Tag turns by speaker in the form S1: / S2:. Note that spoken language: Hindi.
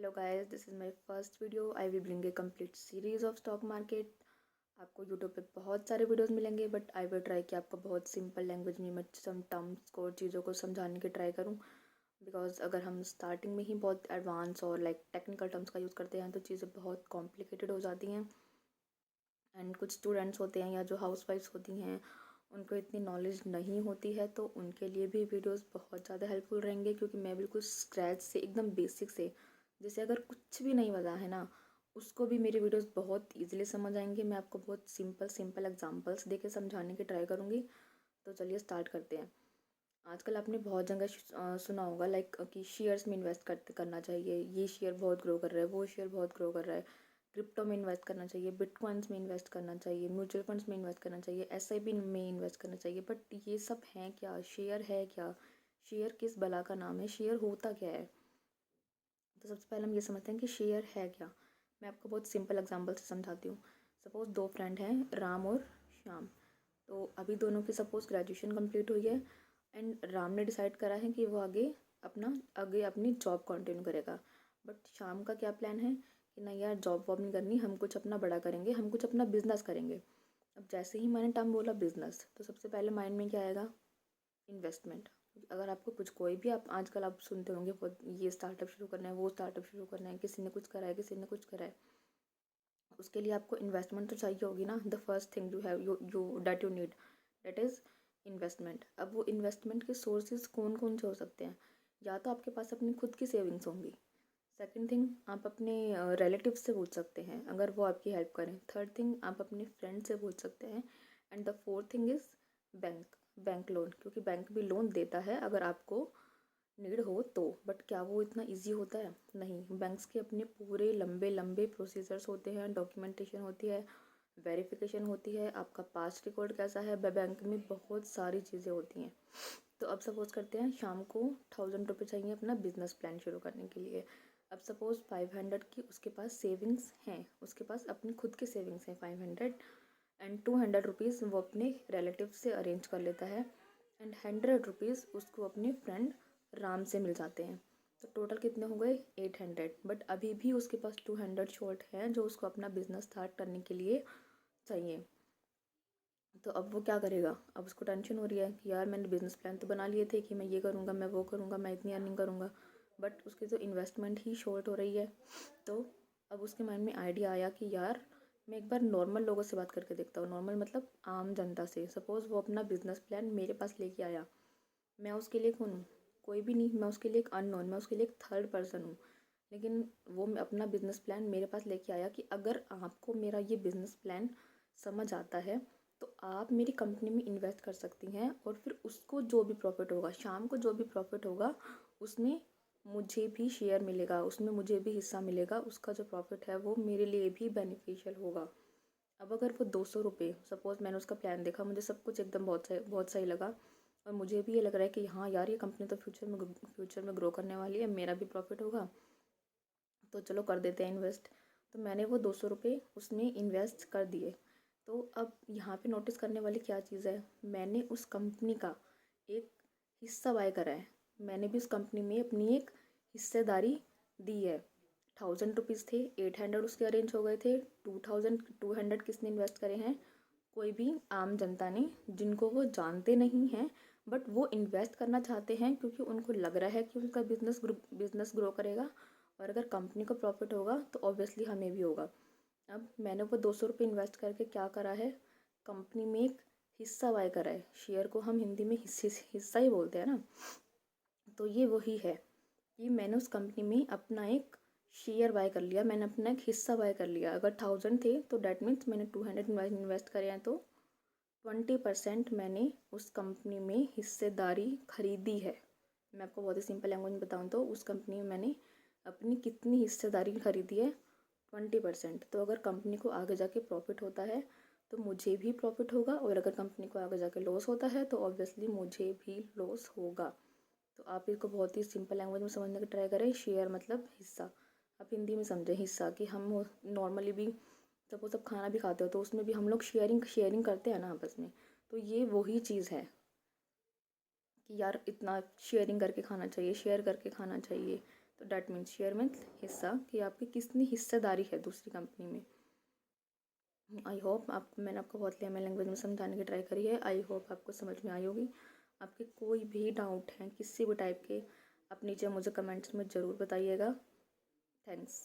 S1: Hello guys, this is my first video. I will bring a complete series of stock market. आपको यूट्यूब पे बहुत सारे वीडियोस मिलेंगे, बट आई विल ट्राई कि आपको बहुत सिंपल लैंग्वेज में मैं सम टर्म्स को चीज़ों को समझाने की ट्राई करूँ। बिकॉज अगर हम स्टार्टिंग में ही बहुत एडवांस और टेक्निकल टर्म्स का यूज़ करते हैं तो चीज़ें बहुत कॉम्प्लिकेटेड हो जाती हैं। एंड कुछ स्टूडेंट्स होते हैं या जो हाउस वाइफ्स होती हैं, उनको इतनी नॉलेज नहीं होती है, तो उनके लिए भी वीडियोस बहुत ज़्यादा हेल्पफुल रहेंगे। क्योंकि मैं बिल्कुल स्क्रैच से, एकदम बेसिक से, जैसे अगर कुछ भी नहीं पता है ना, उसको भी मेरे वीडियोस बहुत इजीली समझ आएंगे। मैं आपको बहुत सिंपल सिंपल एग्जांपल्स देके समझाने की ट्राई करूँगी। तो चलिए स्टार्ट करते हैं। आजकल आपने बहुत जगह सुना होगा कि शेयर्स में इन्वेस्ट करना चाहिए, ये शेयर बहुत ग्रो कर रहा है, वो शेयर बहुत ग्रो कर रहा है, क्रिप्टो में इन्वेस्ट करना चाहिए, बिटकॉइंस में इन्वेस्ट करना चाहिए, म्यूचुअल फंड्स में इन्वेस्ट करना चाहिए, एसआईपी में इन्वेस्ट करना चाहिए। बट ये सब हैं क्या? शेयर है क्या? शेयर किस बला का नाम है? शेयर होता क्या है? तो सबसे पहले हम ये समझते हैं कि शेयर है क्या। मैं आपको बहुत सिंपल एग्जांपल से समझाती हूँ। सपोज़ दो फ्रेंड हैं, राम और श्याम। तो अभी दोनों की सपोज़ ग्रेजुएशन कंप्लीट हुई है एंड राम ने डिसाइड करा है कि वो आगे अपनी जॉब कंटिन्यू करेगा। बट शाम का क्या प्लान है कि नहीं यार, जॉब वॉब नहीं करनी, हम कुछ अपना बड़ा करेंगे, हम कुछ अपना बिजनेस करेंगे। अब जैसे ही मैंने टर्म बोला बिजनेस, तो सबसे पहले माइंड में क्या आएगा? इन्वेस्टमेंट। अगर आपको कुछ कोई भी आप आजकल आप सुनते होंगे बहुत, ये स्टार्टअप शुरू करना है, वो स्टार्टअप शुरू करना है, किसी ने कुछ करा है, किसी ने कुछ करा है, उसके लिए आपको इन्वेस्टमेंट तो चाहिए होगी ना। The first thing you have you that you need, that is investment. अब वो इन्वेस्टमेंट के सोर्सेज कौन कौन से हो सकते हैं? या तो आपके पास अपनी खुद की सेविंग्स होंगी। सेकंड थिंग, आप अपने रिलेटिव से पूछ सकते हैं अगर वो आपकी हेल्प करें। थर्ड थिंग, आप अपने फ्रेंड से पूछ सकते हैं। And the fourth thing is bank loan, क्योंकि बैंक भी लोन देता है अगर आपको नीड हो तो। बट क्या वो इतना इजी होता है? नहीं। बैंक्स के अपने पूरे लंबे लंबे प्रोसीजर्स होते हैं, डॉक्यूमेंटेशन होती है, वेरिफिकेशन होती है, आपका पास्ट रिकॉर्ड कैसा है, बैंक में बहुत सारी चीज़ें होती हैं। तो अब सपोज़ करते हैं शाम को 1000 रुपये चाहिए अपना बिजनेस प्लान शुरू करने के लिए। अब सपोज़ 500 की उसके पास सेविंग्स हैं, उसके पास अपनी खुद की सेविंग्स हैं 500, एंड 200 रुपीज़ वो अपने रिलेटिव से अरेंज कर लेता है, एंड 100 रुपीज़ उसको अपने फ्रेंड राम से मिल जाते हैं। तो टोटल कितने हो गए? 800। बट अभी भी उसके पास 200 शॉर्ट हैं जो उसको अपना बिजनेस स्टार्ट करने के लिए चाहिए। तो अब वो क्या करेगा? अब उसको टेंशन हो रही है कि यार मैंने बिजनेस प्लान तो बना लिए थे कि मैं ये करूँगा, मैं वो करूँगा, मैं इतनी अर्निंग करूँगा, बट उसकी तो इन्वेस्टमेंट ही शॉर्ट हो रही है। तो अब उसके माइंड में आइडिया आया कि यार मैं एक बार नॉर्मल लोगों से बात करके देखता हूँ। नॉर्मल मतलब आम जनता से। सपोज़ वो अपना बिजनेस प्लान मेरे पास लेके आया, मैं उसके लिए कौन हूँ? कोई भी नहीं। मैं उसके लिए एक अननोन, मैं उसके लिए एक थर्ड पर्सन हूँ। लेकिन वो अपना बिजनेस प्लान मेरे पास लेके आया कि अगर आपको मेरा ये बिजनेस प्लान समझ आता है तो आप मेरी कंपनी में इन्वेस्ट कर सकती हैं, और फिर उसको जो भी प्रॉफिट होगा, शाम को जो भी प्रॉफिट होगा, उसमें मुझे भी शेयर मिलेगा, उसमें मुझे भी हिस्सा मिलेगा। उसका जो प्रॉफिट है वो मेरे लिए भी बेनिफिशियल होगा। अब अगर वो 200 रुपये, सपोज़ मैंने उसका प्लान देखा, मुझे सब कुछ एकदम बहुत सही लगा, और मुझे भी ये लग रहा है कि हाँ यार, ये कंपनी तो फ्यूचर में ग्रो करने वाली है, मेरा भी प्रॉफिट होगा, तो चलो कर देते हैं इन्वेस्ट। तो मैंने वो 200 रुपये उसमें इन्वेस्ट कर दिए। तो अब यहाँ पे नोटिस करने वाली क्या चीज़ है? मैंने उस कंपनी का एक हिस्सा बाय करा है। मैंने भी उस कंपनी में अपनी एक हिस्सेदारी दी है। 1000 रुपीज़ थे, 800 उसके अरेंज हो गए थे, 2200 किसने इन्वेस्ट करे हैं? कोई भी आम जनता ने, जिनको वो जानते नहीं हैं, बट वो इन्वेस्ट करना चाहते हैं क्योंकि उनको लग रहा है कि उनका बिजनेस ग्रो करेगा, और अगर कंपनी को प्रॉफिट होगा तो ऑब्वियसली हमें भी होगा। अब मैंने वो 200 रुपये इन्वेस्ट करके क्या करा है? कंपनी में एक हिस्सा बाय करा है। शेयर को हम हिंदी में हिस्सा ही बोलते हैं ना। तो ये वही है कि मैंने उस कंपनी में अपना एक शेयर बाय कर लिया, मैंने अपना एक हिस्सा बाय कर लिया। अगर 1000 थे तो डैट मीन्स मैंने 200 इन्वेस्ट करे हैं, तो 20% मैंने उस कंपनी में हिस्सेदारी खरीदी है। मैं आपको बहुत ही सिंपल लैंग्वेज में बताऊँ तो उस कंपनी में मैंने अपनी कितनी हिस्सेदारी खरीदी है? 20%। तो अगर कंपनी को आगे जाके प्रॉफिट होता है तो मुझे भी प्रॉफिट होगा, और अगर कंपनी को आगे जाके लॉस होता है तो ऑब्वियसली मुझे भी लॉस होगा। तो आप इसको बहुत ही सिंपल लैंग्वेज में समझने की ट्राई करें। शेयर मतलब हिस्सा। आप हिंदी में समझें हिस्सा, कि हम नॉर्मली भी सपोज आप खाना भी खाते हो तो उसमें भी हम लोग शेयरिंग करते हैं ना आपस में। तो ये वही चीज़ है कि यार इतना शेयरिंग करके खाना चाहिए, शेयर करके खाना चाहिए। तो डैट मीन्स शेयर मीन्स हिस्सा, कि आपकी कितनी हिस्सेदारी है दूसरी कंपनी में। आई होप मैंने आपको बहुत लेमन लैंग्वेज में समझाने की ट्राई करी है। आई होप आपको समझ में आई होगी। आपके कोई भी डाउट हैं किसी भी टाइप के, आप नीचे मुझे कमेंट्स में ज़रूर बताइएगा। थैंक्स।